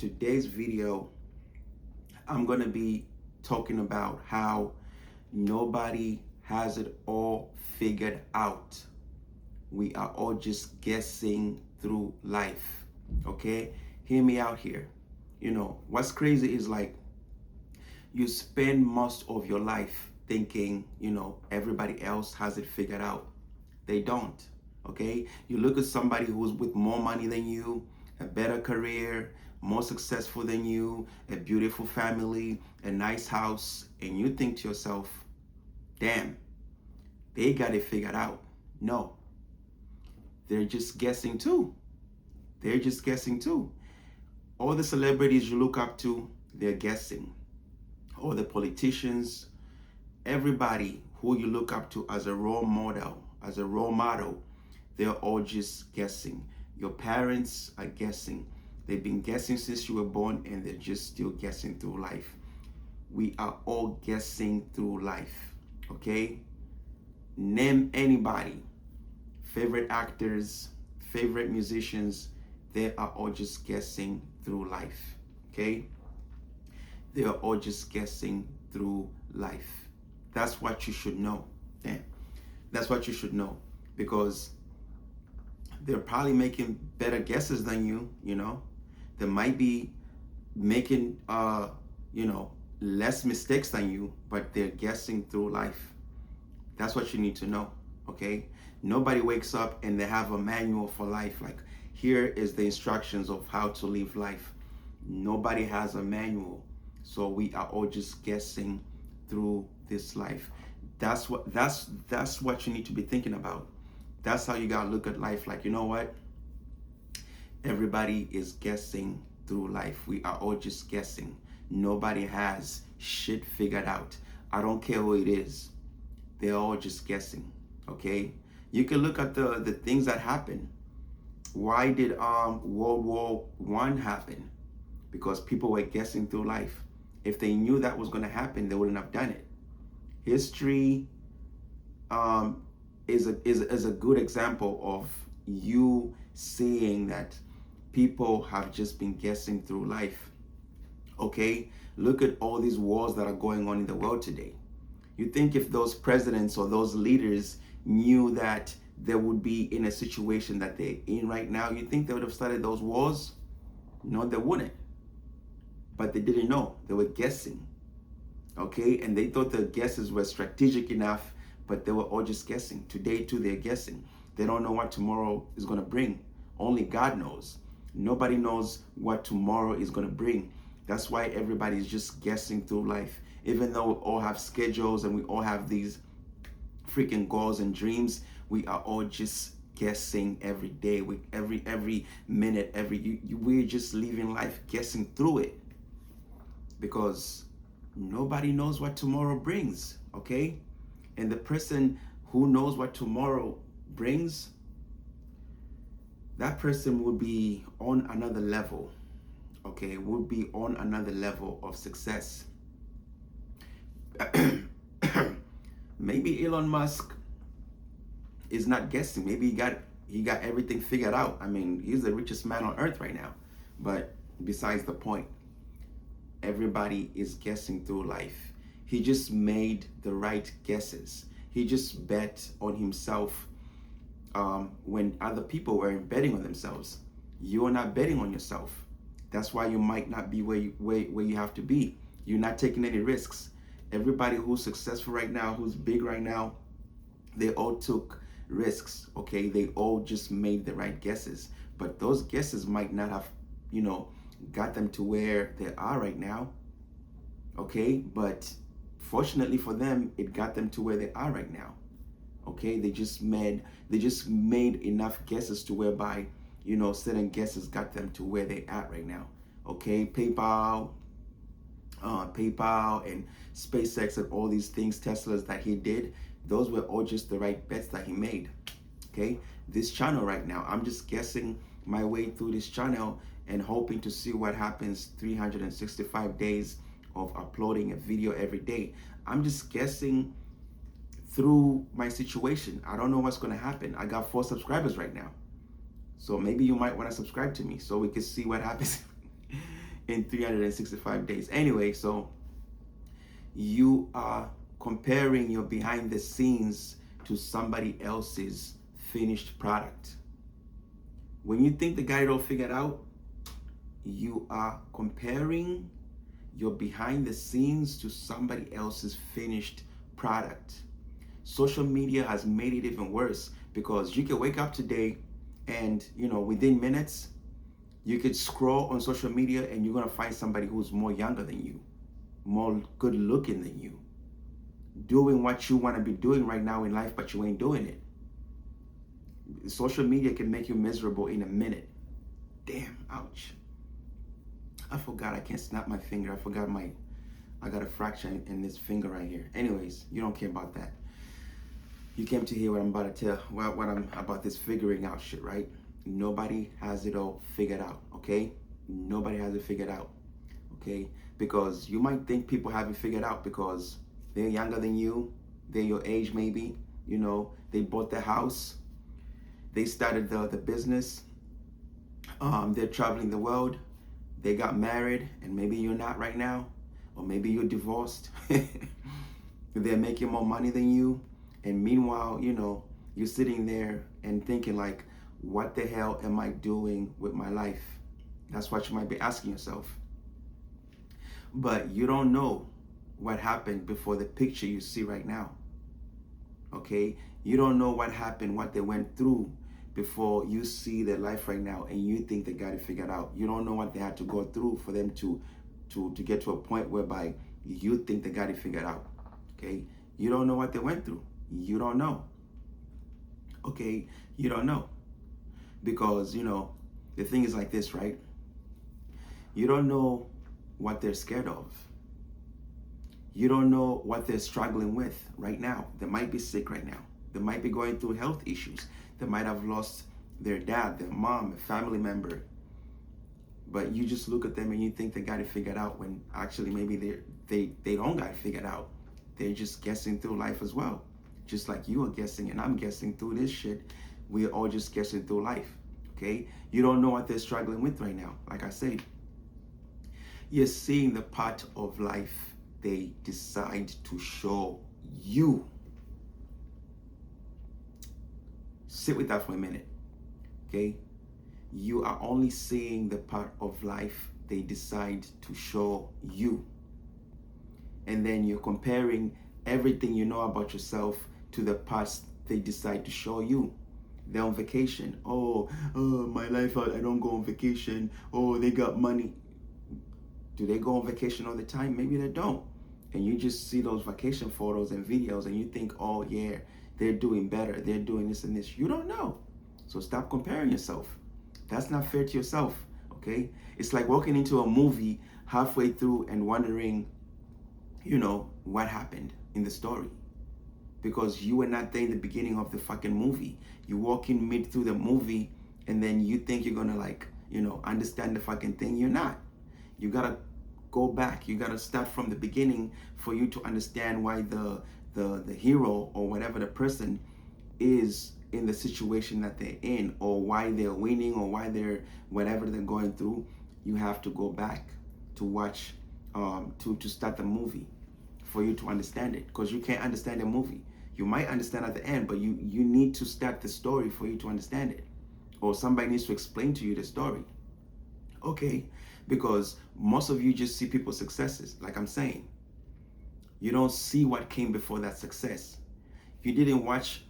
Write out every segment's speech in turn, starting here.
today's video, I'm going to be talking about how nobody has it all figured out. We are all just guessing through life. Okay? Hear me out here. What's crazy is like you spend most of your life thinking, everybody else has it figured out. They don't. Okay? You look at somebody who's with more money than you, a better career, more successful than you, a beautiful family, a nice house, and you think to yourself, damn, they got it figured out. No, they're just guessing too. They're just guessing too. All the celebrities you look up to, they're guessing. All the politicians, everybody who you look up to as a role model, they're all just guessing. Your parents are guessing. They've been guessing since you were born, and they're just still guessing through life. We are all guessing through life, okay? Name anybody, favorite actors, favorite musicians, they are all just guessing through life, okay? They are all just guessing through life. That's what you should know. Yeah. That's what you should know, because they're probably making better guesses than you. They might be making less mistakes than you, but they're guessing through life. That's what you need to know, okay? Nobody wakes up and they have a manual for life. Like, here is the instructions of how to live life. Nobody has a manual. So we are all just guessing through this life. That's what you need to be thinking about. That's how you gotta look at life. Like, you know what? Everybody is guessing through life. We are all just guessing. Nobody has shit figured out. I don't care who it is. They're all just guessing. Okay? You can look at the things that happen. Why did World War I happen? Because people were guessing through life. If they knew that was going to happen, they wouldn't have done it. History is a good example of you seeing that people have just been guessing through life. Okay? Look at all these wars that are going on in the world today. You think if those presidents or those leaders knew that they would be in a situation that they're in right now, you think they would have started those wars? No, they wouldn't. But they didn't know. They were guessing. Okay? And they thought the guesses were strategic enough, but they were all just guessing. Today, too, they're guessing. They don't know what tomorrow is going to bring. Only God knows. Nobody knows what tomorrow is going to bring. That's why everybody's just guessing through life. Even though we all have schedules and we all have these freaking goals and dreams, we are all just guessing every day, every minute, we're just living life guessing through it, because nobody knows what tomorrow brings. Okay? And the person who knows what tomorrow brings, that person would be on another level. Okay? Would be on another level of success. Maybe Elon Musk is not guessing. Maybe he got everything figured out. I mean, he's the richest man on earth right now. But besides the point, everybody is guessing through life. He just made the right guesses. He just bet on himself when other people were betting on themselves. You're not betting on yourself. That's why you might not be where you have to be. You're not taking any risks. Everybody who's successful right now, who's big right now, they all took risks. Okay? They all just made the right guesses. But those guesses might not have, got them to where they are right now. Okay? But fortunately for them, it got them to where they are right now. Okay? They just made enough guesses to whereby, certain guesses got them to where they at right now. Okay? PayPal and SpaceX and all these things, Teslas that he did, those were all just the right bets that he made. Okay? This channel right now, I'm just guessing my way through this channel and hoping to see what happens 365 days of uploading a video every day. I'm just guessing through my situation. I don't know what's going to happen. I got 4 subscribers right now. So maybe you might want to subscribe to me so we can see what happens in 365 days. Anyway, so you are comparing your behind the scenes to somebody else's finished product. When you think they got it all figured out, you are comparing your behind the scenes to somebody else's finished product. Social media has made it even worse because you can wake up today and, within minutes, you could scroll on social media and you're going to find somebody who's more younger than you, more good looking than you, doing what you want to be doing right now in life, but you ain't doing it. Social media can make you miserable in a minute. Damn, ouch. I forgot I can't snap my finger. I got a fracture in this finger right here. Anyways, you don't care about that. You came to hear what I'm about to tell, what I'm about this figuring out shit, right? Nobody has it all figured out, okay? Nobody has it figured out, okay? Because you might think people have it figured out because they're younger than you, they're your age maybe, they bought the house, they started the business, they're traveling the world, they got married, and maybe you're not right now, or maybe you're divorced. They're making more money than you, and meanwhile, you're sitting there and thinking like, what the hell am I doing with my life? That's what you might be asking yourself. But you don't know what happened before the picture you see right now. Okay? You don't know what happened, what they went through before you see their life right now and you think they got it figured out. You don't know what they had to go through for them to get to a point whereby you think they got it figured out. Okay? You don't know what they went through. You don't know. Okay? You don't know. Because, the thing is like this, right? You don't know what they're scared of. You don't know what they're struggling with right now. They might be sick right now. They might be going through health issues. They might have lost their dad, their mom, a family member. But you just look at them and you think they got it figured out when actually maybe they don't got it figured out. They're just guessing through life as well. Just like you are guessing and I'm guessing through this shit. We're all just guessing through life, okay? You don't know what they're struggling with right now. Like I said, you're seeing the part of life they decide to show you. Sit with that for a minute, okay? You are only seeing the part of life they decide to show you. And then you're comparing everything you know about yourself to the parts they decide to show you. They're on vacation. Oh, my life, I don't go on vacation. Oh, they got money. Do they go on vacation all the time? Maybe they don't. And you just see those vacation photos and videos and you think, oh yeah, they're doing better. They're doing this and this. You don't know. So stop comparing yourself. That's not fair to yourself, okay? It's like walking into a movie halfway through and wondering, what happened in the story. Because you were not there in the beginning of the fucking movie. You walk in mid through the movie and then you think you're gonna understand the fucking thing. You're not. You gotta go back. You gotta start from the beginning for you to understand why the hero or whatever the person is in the situation that they're in, or why they're winning, or why they're whatever they're going through. You have to go back to watch to start the movie for you to understand it, because you can't understand the movie. You might understand at the end, but you need to start the story for you to understand it, or somebody needs to explain to you the story, okay? Because most of you just see people's successes. Like I'm saying, you don't see what came before that success. You didn't watch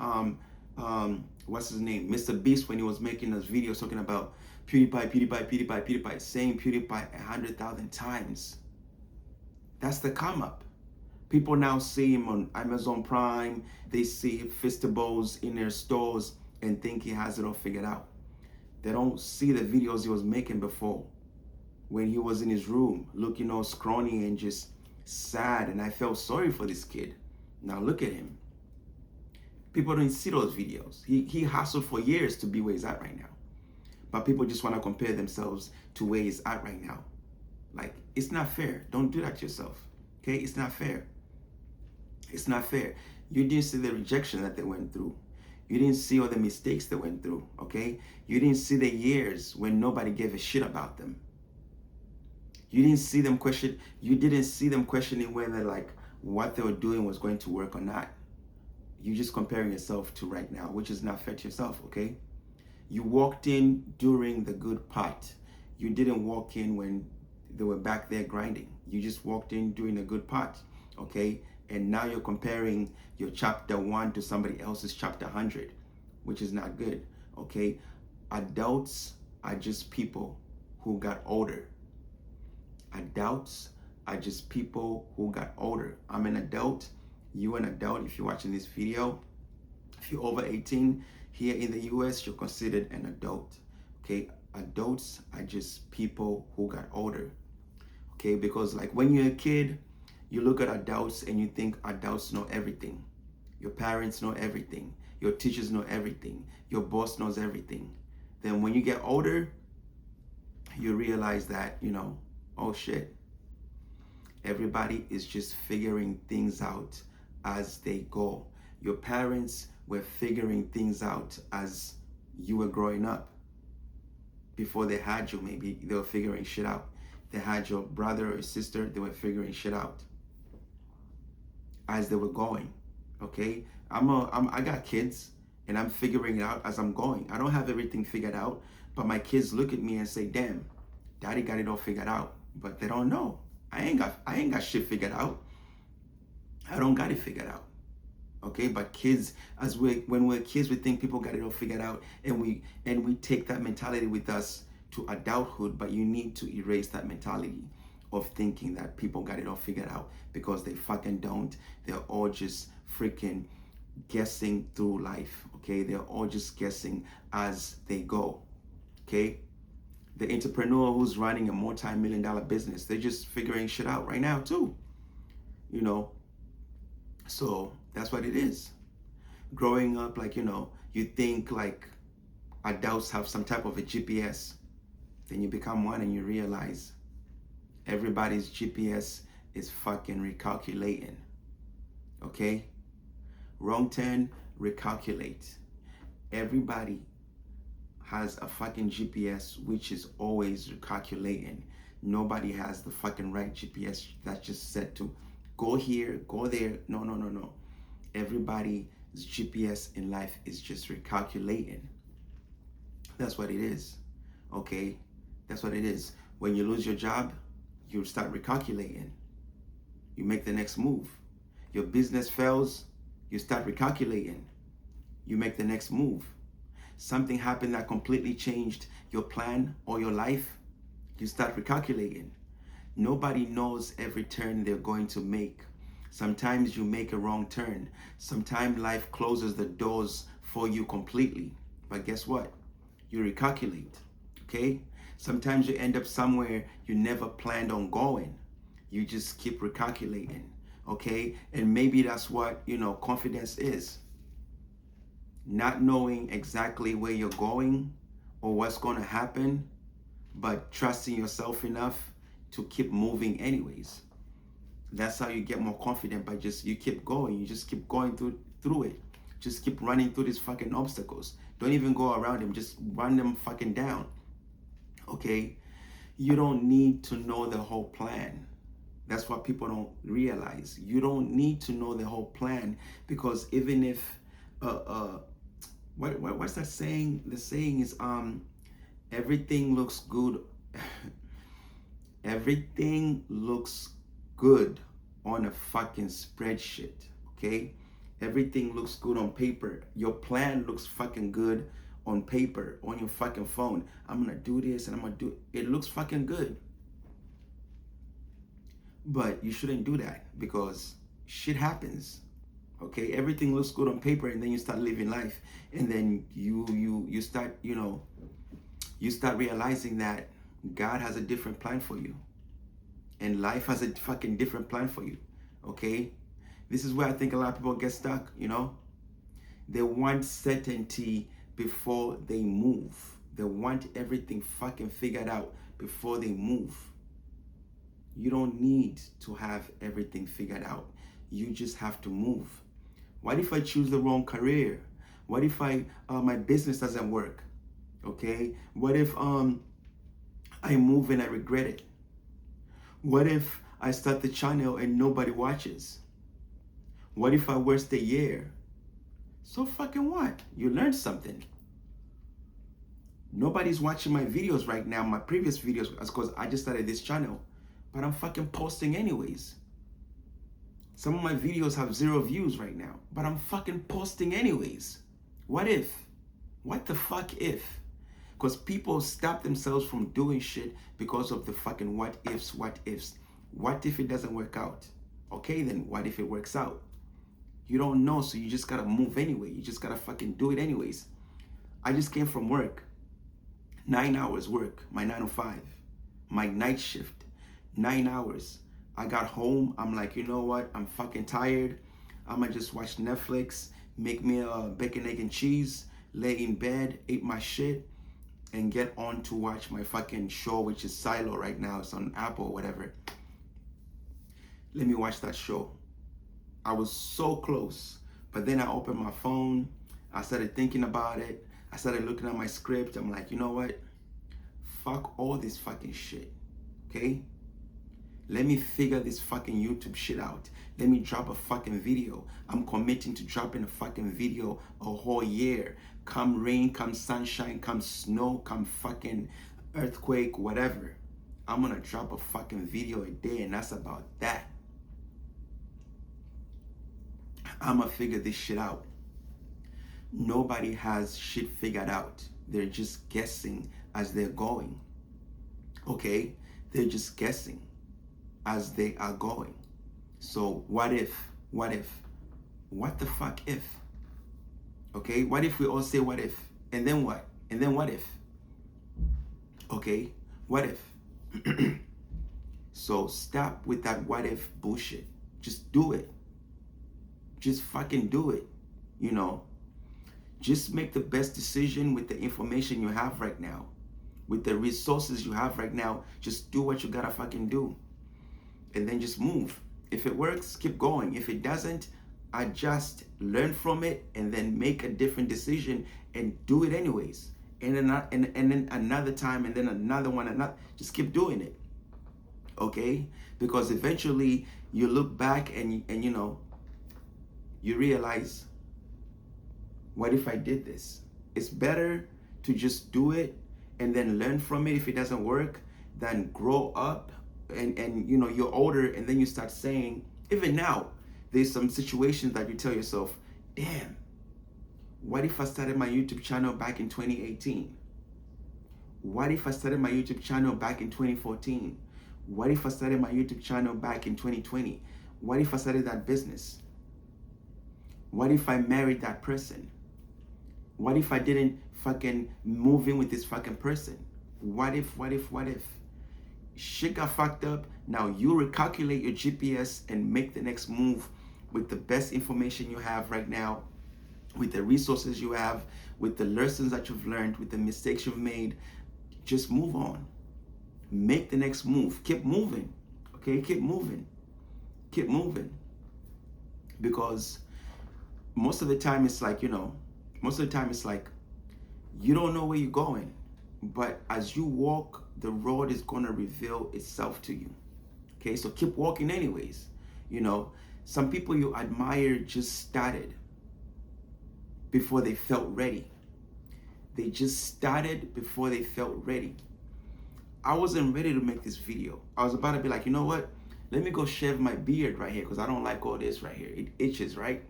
what's his name, Mr. Beast, when he was making those videos talking about PewDiePie, saying PewDiePie 100,000 times. That's the come up. People now see him on Amazon Prime. They see Feastables in their stores and think he has it all figured out. They don't see the videos he was making before, when he was in his room looking all scrawny and just sad. And I felt sorry for this kid. Now look at him. People don't see those videos. He hustled for years to be where he's at right now. But people just want to compare themselves to where he's at right now. Like, it's not fair. Don't do that to yourself. Okay? It's not fair. It's not fair. You didn't see the rejection that they went through. You didn't see all the mistakes they went through. Okay? You didn't see the years when nobody gave a shit about them. You didn't see them question. You didn't see them questioning whether like what they were doing was going to work or not. You just comparing yourself to right now, which is not fair to yourself. Okay. You walked in during the good part. You didn't walk in when they were back there grinding. You just walked in during the good part. Okay. And now you're comparing your chapter 1 to somebody else's chapter 100, which is not good. Okay. Adults are just people who got older. Adults are just people who got older. I'm an adult. You're an adult. If you're watching this video, if you're over 18 here in the US, you're considered an adult. Okay. Adults are just people who got older. Okay. Because like when you're a kid, you look at adults and you think adults know everything. Your parents know everything. Your teachers know everything. Your boss knows everything. Then when you get older, you realize that, oh shit, everybody is just figuring things out as they go. Your parents were figuring things out as you were growing up. Before they had you, maybe they were figuring shit out. They had your brother or sister, they were figuring shit out as they were going. Okay, I got kids and I'm figuring it out as I'm going. I don't have everything figured out, but my kids look at me and say, "Damn, Daddy got it all figured out." But they don't know. I ain't got shit figured out. I don't got it figured out. Okay, but kids, when we're kids, we think people got it all figured out, and we take that mentality with us to adulthood. But you need to erase that mentality of thinking that people got it all figured out, because they fucking don't. They're all just freaking guessing through life. Okay, they're all just guessing as they go. Okay, the entrepreneur who's running a multi-million-dollar business, they're just figuring shit out right now too. So that's what it is. Growing up, like, you think like adults have some type of a GPS. Then you become one and you realize everybody's GPS is fucking recalculating. Okay? Wrong turn, recalculate. Everybody has a fucking GPS which is always recalculating. Nobody has the fucking right GPS that's just set to go here, go there. No. Everybody's GPS in life is just recalculating. That's what it is. Okay? That's what it is. When you lose your job, you start recalculating. You make the next move. Your business fails, you start recalculating. You make the next move. Something happened that completely changed your plan or your life, you start recalculating. Nobody knows every turn they're going to make. Sometimes you make a wrong turn. Sometimes life closes the doors for you completely. But guess what? You recalculate. Okay? Sometimes you end up somewhere you never planned on going. You just keep recalculating. Okay? And maybe that's what, confidence is. Not knowing exactly where you're going or what's going to happen, but trusting yourself enough to keep moving anyways. That's how you get more confident, by you keep going. You just keep going through it. Just keep running through these fucking obstacles. Don't even go around them. Just run them fucking down. Okay? You don't need to know the whole plan. That's what people don't realize. You don't need to know the whole plan, because even if what's that saying? The saying is everything looks good. Everything looks good on a fucking spreadsheet. Okay? Everything looks good on paper. Your plan looks fucking good on paper, on your fucking phone. I'm gonna do this and I'm gonna do it. It looks fucking good. But you shouldn't do that, because shit happens. Okay? Everything looks good on paper, and then you start living life, and then you start, you start realizing that God has a different plan for you. And life has a fucking different plan for you. Okay? This is where I think a lot of people get stuck, They want certainty before they move. They want everything fucking figured out before they move. You don't need to have everything figured out. You just have to move. What if I choose the wrong career? What if my business doesn't work? Okay? What if I move and I regret it? What if I start the channel and nobody watches? What if I waste a year? So fucking what? You learned something. Nobody's watching my videos right now, my previous videos, because I just started this channel. But I'm fucking posting anyways. Some of my videos have 0 views right now, but I'm fucking posting anyways. What if? What the fuck if? Because people stop themselves from doing shit because of the fucking what ifs, what ifs. What if it doesn't work out? Okay, then what if it works out? You don't know, so you just gotta move anyway. You just gotta fucking do it anyways. I just came from work. 9 hours work, my 9 to 5. My night shift, 9 hours. I got home, I'm like, you know what? I'm fucking tired. I'ma just watch Netflix, make me a bacon, egg, and cheese, lay in bed, eat my shit, and get on to watch my fucking show, which is Silo right now. It's on Apple or whatever. Let me watch that show. I was so close, but then I opened my phone. I started thinking about it. I started looking at my script. I'm like, you know what? Fuck all this fucking shit, okay? Let me figure this fucking YouTube shit out. Let me drop a fucking video. I'm committing to dropping a fucking video a whole year. Come rain, come sunshine, come snow, come fucking earthquake, whatever. I'm gonna drop a fucking video a day, and that's about that. I'ma figure this shit out. Nobody has shit figured out. They're just guessing as they're going. Okay? They're just guessing as they are going. So what if? What if? What the fuck if? Okay? What if we all say what if? And then what? And then what if? Okay? What if? So stop with that what if bullshit. Just do it. Just fucking do it. You know? Just make the best decision with the information you have right now. With the resources you have right now, just do what you gotta fucking do. And then just move. If it works, keep going. If it doesn't, adjust, learn from it, and then make a different decision and do it anyways. And then another time, and then another one, another. Just keep doing it. Okay? Because eventually you look back and you know, you realize, what if I did this? It's better to just do it and then learn from it if it doesn't work than grow up and you know, you're older and then you start saying, even now, there's some situations that you tell yourself, damn, what if I started my YouTube channel back in 2018? What if I started my YouTube channel back in 2014? What if I started my YouTube channel back in 2020? What if I started that business? What if I married that person? What if I didn't fucking move in with this fucking person? What if? Shit got fucked up. Now you recalculate your GPS and make the next move with the best information you have right now, with the resources you have, with the lessons that you've learned, with the mistakes you've made. Just move on. Make the next move. Keep moving. Okay? Keep moving. Keep moving. Because most of the time it's like, you know, you don't know where you're going. But as you walk, the road is going to reveal itself to you. Okay, so keep walking anyways. You know, some people you admire just started before they felt ready. They just started before they felt ready. I wasn't ready to make this video. I was about to be like, you know what? Let me go shave my beard right here because I don't like all this right here. It itches, right?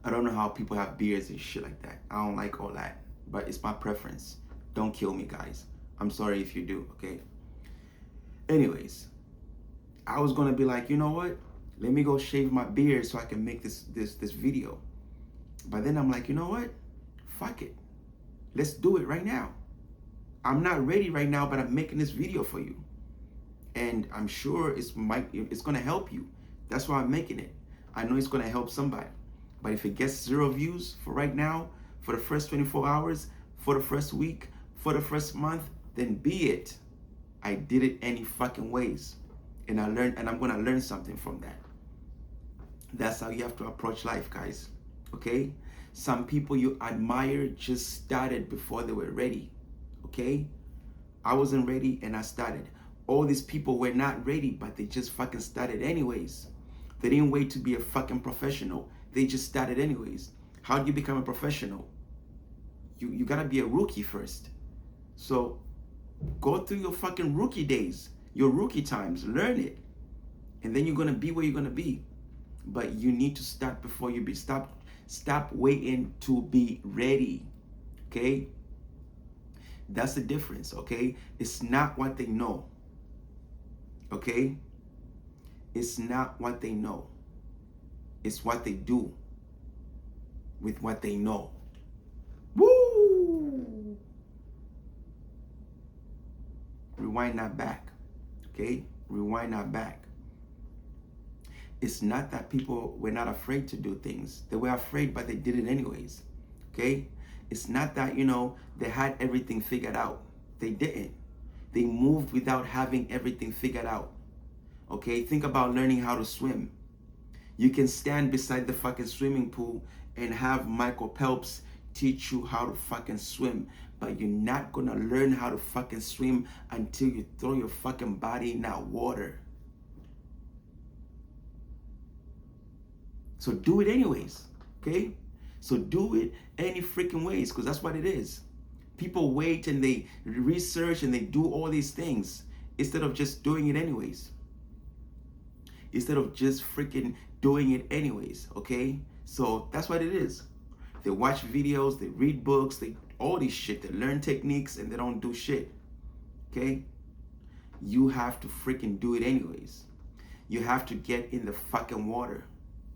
I don't know how people have beards and shit like that. I don't like all that. But it's my preference. Don't kill me, guys. I'm sorry if you do, okay? Anyways, I was gonna be like, you know what? Let me go shave my beard so I can make this video. But then I'm like, you know what? Fuck it. Let's do it right now. I'm not ready right now, but I'm making this video for you. And I'm sure it's gonna help you. That's why I'm making it. I know it's gonna help somebody. But if it gets 0 views for right now, for the first 24 hours, for the first week, for the first month, then be it. I did it any fucking ways. And I learned, and I'm gonna learn something from that. That's how you have to approach life, guys. Okay? Some people you admire just started before they were ready. Okay? I wasn't ready and I started. All these people were not ready, but they just fucking started anyways. They didn't wait to be a fucking professional. They just started anyways. How do you become a professional? You gotta be a rookie first. So go through your fucking rookie days, your rookie times, learn it. And then you're gonna be where you're gonna be. But you need to start before you be. Stop waiting to be ready. Okay? That's the difference, okay? It's not what they know. Okay? It's not what they know. It's what they do with what they know. Woo! Rewind that back. Okay? Rewind that back. It's not that people were not afraid to do things. They were afraid, but they did it anyways. Okay? It's not that, they had everything figured out. They didn't. They moved without having everything figured out. Okay? Think about learning how to swim. You can stand beside the fucking swimming pool and have Michael Phelps teach you how to fucking swim. But you're not gonna learn how to fucking swim until you throw your fucking body in that water. So do it anyways, okay? So do it any freaking ways, because that's what it is. People wait and they research and they do all these things instead of just doing it anyways. Instead of just freaking doing it anyways, okay? So that's what it is. They watch videos, they read books, they all this shit, they learn techniques and they don't do shit, okay? You have to freaking do it anyways. You have to get in the fucking water.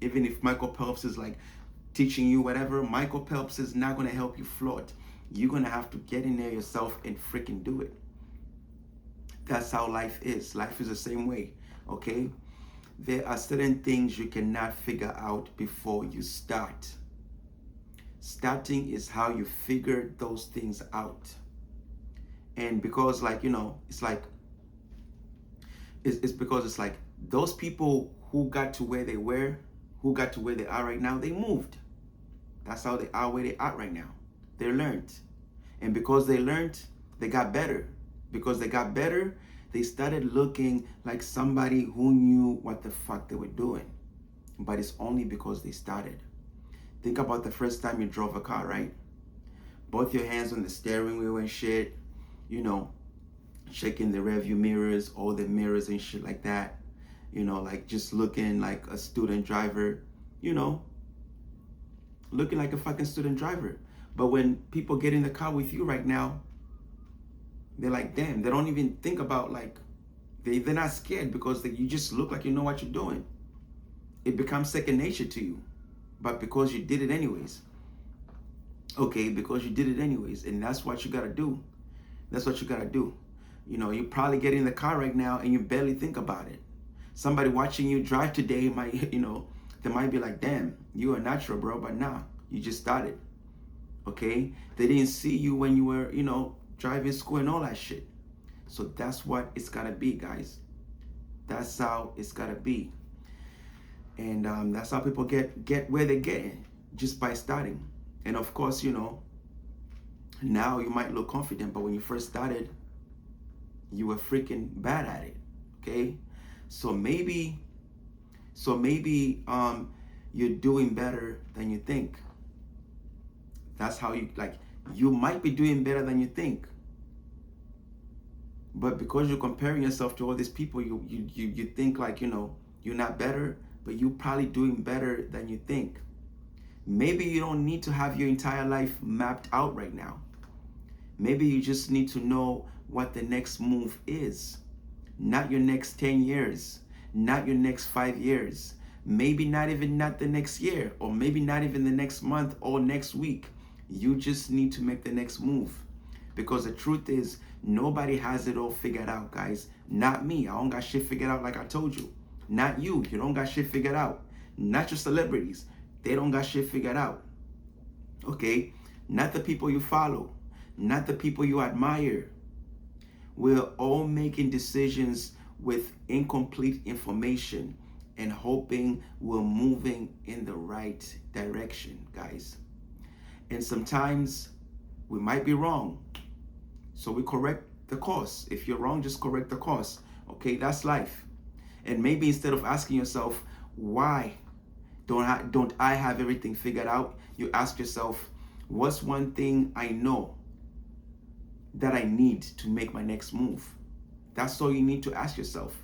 Even if Michael Phelps is like teaching you whatever, Michael Phelps is not gonna help you float. You're gonna have to get in there yourself and freaking do it. That's how life is. Life is the same way, okay? There are certain things you cannot figure out before you start. Starting is how you figure those things out. And because it's because it's like those people who got to where they were, who got to where they are right now, they moved. That's how they are where they are right now. They learned. And because they learned, they got better. Because they got better, they started looking like somebody who knew what the fuck they were doing. But it's only because they started. Think about the first time you drove a car, right? Both your hands on the steering wheel and shit, checking the rearview mirrors, all the mirrors and shit like that. Like just looking like a student driver, looking like a fucking student driver. But when people get in the car with you right now, they're like, damn, they don't even think about they're not scared because you just look like you know what you're doing. It becomes second nature to you. But because you did it anyways. Okay, because you did it anyways. And that's what you gotta do. That's what you gotta do. You probably get in the car right now and you barely think about it. Somebody watching you drive today might, they might be like, damn, you are natural, bro. But nah, you just started. Okay? They didn't see you when you were, driving school and all that shit. So that's what it's gotta be, guys. That's how it's gotta be. And that's how people get where they're getting, just by starting. And of course, now you might look confident, but when you first started, you were freaking bad at it. Okay? So maybe you're doing better than you think. That's how you might be doing better than you think. But because you're comparing yourself to all these people, you think you're not better, but you're probably doing better than you think. Maybe you don't need to have your entire life mapped out right now. Maybe you just need to know what the next move is. Not your next 10 years, not your next 5 years, maybe not the next year, or maybe not even the next month or next week. You just need to make the next move. Because the truth is, nobody has it all figured out, guys. Not me. I don't got shit figured out like I told you. Not you. You don't got shit figured out. Not your celebrities. They don't got shit figured out. Okay? Not the people you follow. Not the people you admire. We're all making decisions with incomplete information and hoping we're moving in the right direction, guys. And sometimes we might be wrong. So we correct the course. If you're wrong, just correct the course. Okay, that's life. And maybe instead of asking yourself, why don't I have everything figured out, you ask yourself, what's one thing I know that I need to make my next move? That's all you need to ask yourself.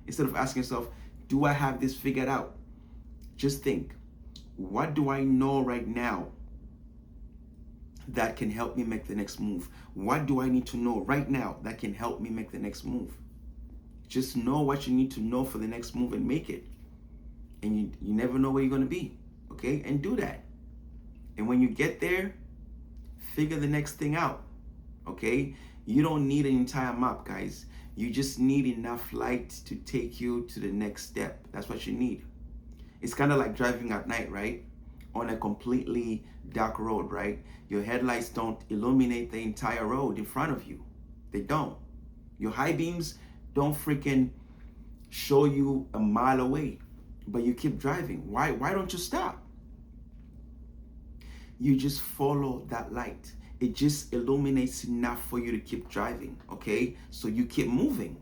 Instead of asking yourself, do I have this figured out? Just think, what do I know right now that can help me make the next move? What do I need to know right now that can help me make the next move? Just know what you need to know for the next move and make it. And you never know where you're going to be, okay? And do that. And when you get there, figure the next thing out, okay? You don't need an entire map, guys. You just need enough light to take you to the next step. That's what you need. It's kind of like driving at night, right? On a completely dark road, right? Your headlights don't illuminate the entire road in front of you. They don't. Your high beams don't freaking show you a mile away, but you keep driving. Why don't you stop? You just follow that light. It just illuminates enough for you to keep driving, okay? So you keep moving,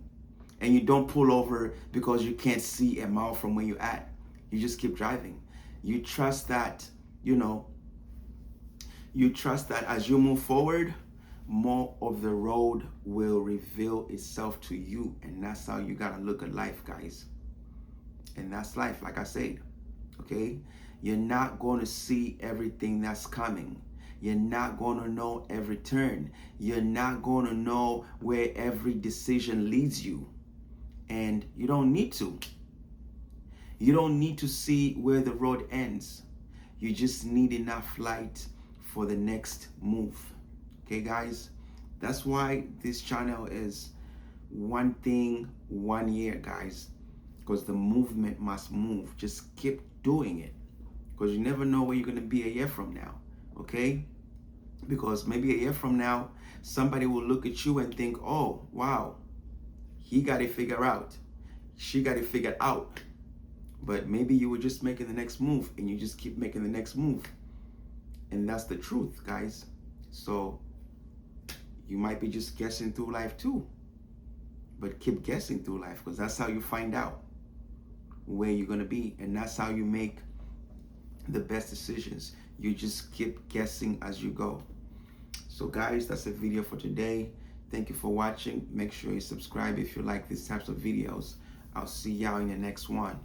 and you don't pull over because you can't see a mile from where you're at. You just keep driving. You trust that, you trust that as you move forward, more of the road will reveal itself to you. And that's how you gotta look at life, guys. And that's life, like I said, okay? You're not going to see everything that's coming. You're not going to know every turn. You're not going to know where every decision leads you. And you don't need to. You don't need to see where the road ends. You just need enough light for the next move. Okay, guys? That's why this channel is one thing, 1 year, guys. Because the movement must move. Just keep doing it. Because you never know where you're going to be a year from now. Okay? Because maybe a year from now, somebody will look at you and think, oh, wow, he got it figured out. She got it figured out. But maybe you were just making the next move, and you just keep making the next move. And that's the truth, guys. So you might be just guessing through life too. But keep guessing through life, because that's how you find out where you're going to be. And that's how you make the best decisions. You just keep guessing as you go. So guys, that's a video for today. Thank you for watching. Make sure you subscribe if you like these types of videos. I'll see y'all in the next one.